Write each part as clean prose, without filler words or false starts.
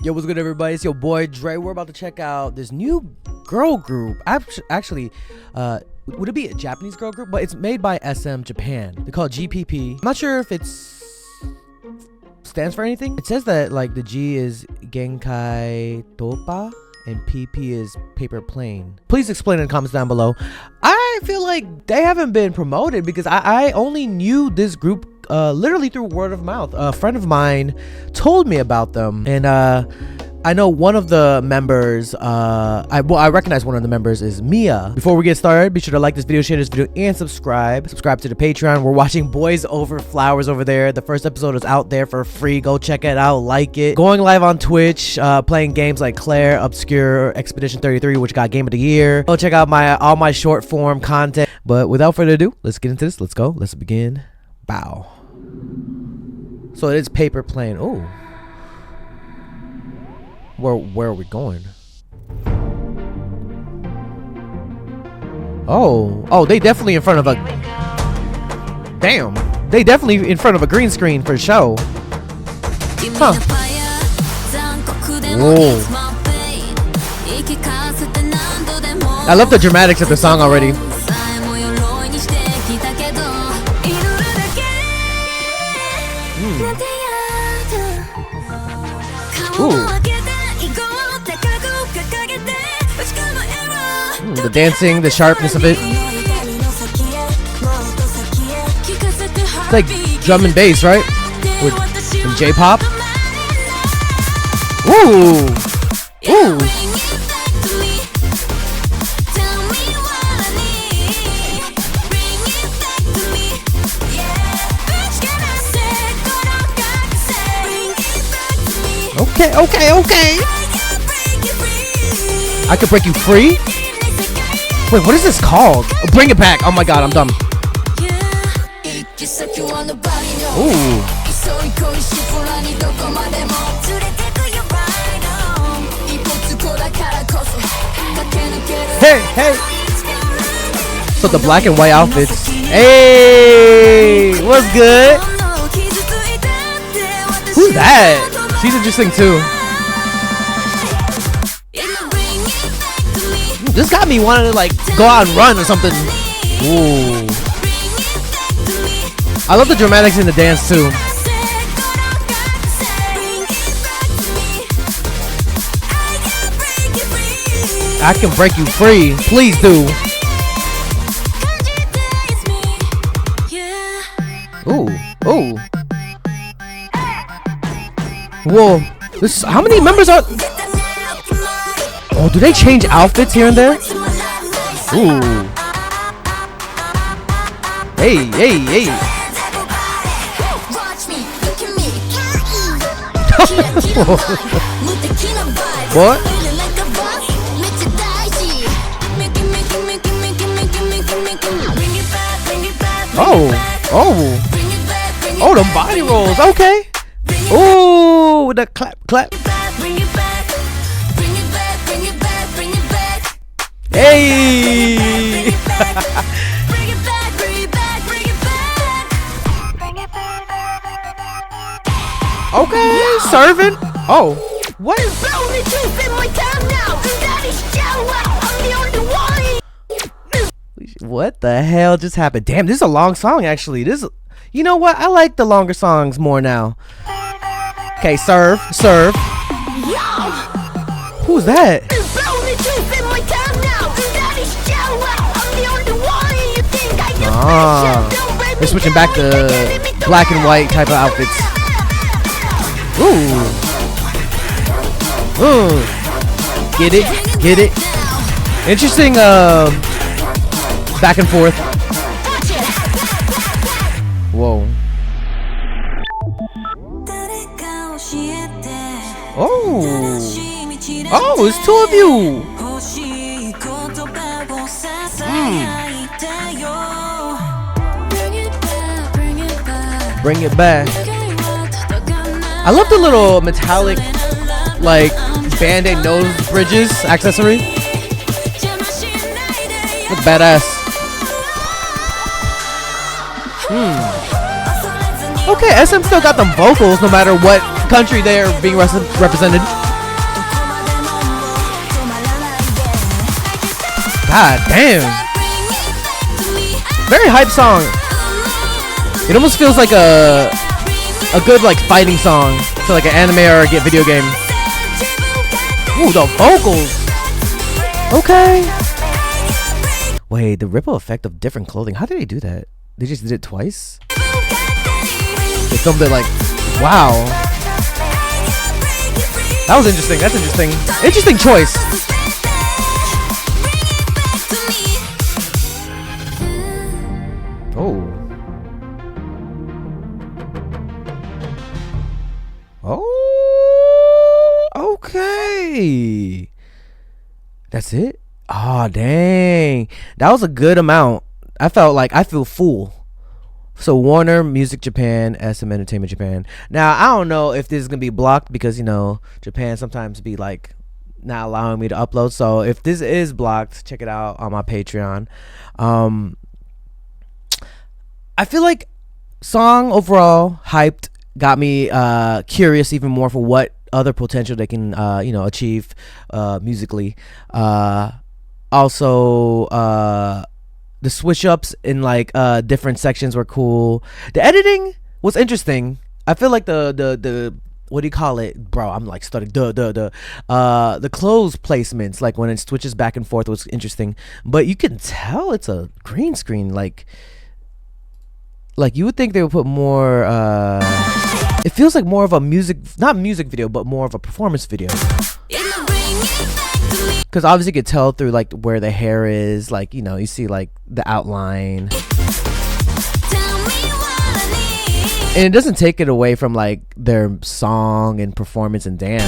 Yo, what's good, everybody? It's your boy Dre. We're about to check out this new girl group. Actually, would it be a Japanese girl group? But it's made by SM Japan. They call it GPP. I'm not sure if it's stands for anything. It says that like the G is Genkai Topa and PP is paper plane. Please explain in the comments down below. I feel like they haven't been promoted because I only knew this group literally through word of mouth. A friend of mine told me about them, and I know one of the members, I recognize one of the members is Mia. Before we get started, be sure to like this video, share this video, and subscribe. Subscribe to the Patreon. We're watching Boys Over Flowers over there. The first episode is out there for free. Go check it out, like it. Going live on Twitch, playing games like Claire, Obscure, Expedition 33, which got Game of the Year. Go check out all my short form content. But without further ado, let's get into this. Let's go. Let's begin. Bow. So it is paper plane. Oh. Where are we going? Oh, they definitely in front of a... Damn. They definitely in front of a green screen for show. Huh. Whoa. I love the dramatics of the song already. Ooh. The dancing, the sharpness of it. It's like drum and bass, right? With some J-pop. Ooh. Ooh. Okay. I could break you free? Wait, what is this called? Oh, bring it back. Oh my god, I'm dumb. Ooh. Hey. So the black and white outfits. Hey, what's good? Who's that? She's interesting too. This got me wanting to like go out and run or something. Ooh. I love the dramatics in the dance too. I can break you free. Please do. Ooh. Whoa. How many members are... Oh, do they change outfits here and there? Ooh. Hey. What? Oh, the body rolls. Okay. Ooh, the clap. Hey! Okay, serving. Oh, what? What the hell just happened? Damn, this is a long song actually. You know what? I like the longer songs more now. Okay, serve. Who's that? They're switching back to black and white type of outfits. Ooh. Get it. Interesting back and forth. Whoa. Oh, it's two of you. Bring it back. I love the little metallic, like band-aid nose bridges accessory. Look badass. Okay, SM still got them vocals no matter what country they are being represented. God damn. Very hype song. It almost feels like a good like fighting song to like an anime or a video game. Ooh, the vocals. Okay. Wait, the ripple effect of different clothing. How did they do that? They just did it twice? They filmed it like, wow. That was interesting. That's interesting. Interesting choice. Oh. Oh. Okay. That's it? Oh, dang. That was a good amount. I feel full. So Warner Music Japan, SM Entertainment Japan. Now I don't know if this is gonna be blocked because, you know, Japan sometimes be like not allowing me to upload. So if this is blocked, check it out on my Patreon. I feel like song overall hyped, got me curious even more for what other potential they can you know, achieve musically. Also the switch ups in like different sections were cool. The editing was interesting. I feel like the what do you call it, bro? I'm like studying the clothes placements, like when it switches back and forth, was interesting. But you can tell it's a green screen. Like you would think they would put more. It feels like more of a not music video, but more of a performance video. Because obviously you could tell through like where the hair is, like, you know, you see like the outline, and it doesn't take it away from like their song and performance and dance.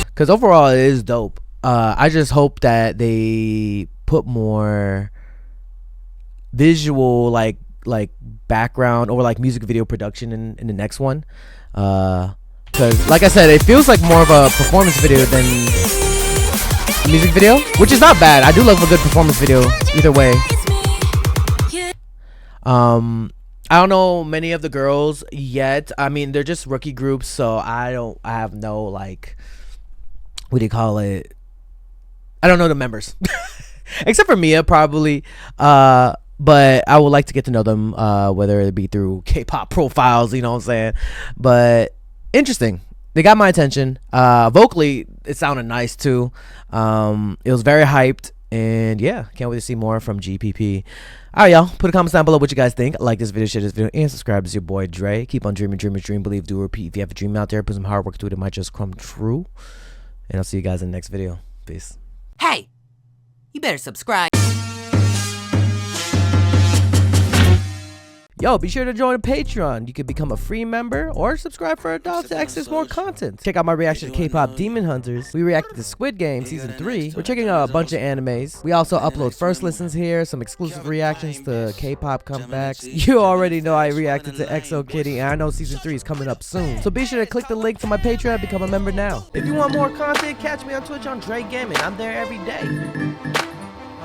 Because overall it is dope. I just hope that they put more visual like background or like music video production in the next one, because like I said, it feels like more of a performance video than a music video, which is not bad. I do love a good performance video either way. I don't know many of the girls yet. I mean, they're just rookie groups, so I have no like, what do you call it, I don't know the members except for Mia probably, but I would like to get to know them, whether it be through K-pop profiles, you know what I'm saying. But interesting. They got my attention. Vocally, it sounded nice too. It was very hyped. And yeah, can't wait to see more from GPP. All right, y'all. Put a comment down below what you guys think. Like this video, share this video, and subscribe. It's your boy Dre. Keep on dreaming, dreamers, dream, believe, do, repeat. If you have a dream out there, put some hard work to it. It might just come true. And I'll see you guys in the next video. Peace. Hey, you better subscribe. Yo, be sure to join Patreon. You can become a free member or subscribe for $1 to access more content. Check out my reaction to K-pop Demon Hunters. We reacted to Squid Game Season 3. We're checking out a bunch of animes. We also upload first listens here, some exclusive reactions to K-pop comebacks. You already know I reacted to EXO Kitty, and I know Season 3 is coming up soon. So be sure to click the link to my Patreon and become a member now. If you want more content, catch me on Twitch on JREKML. I'm there every day.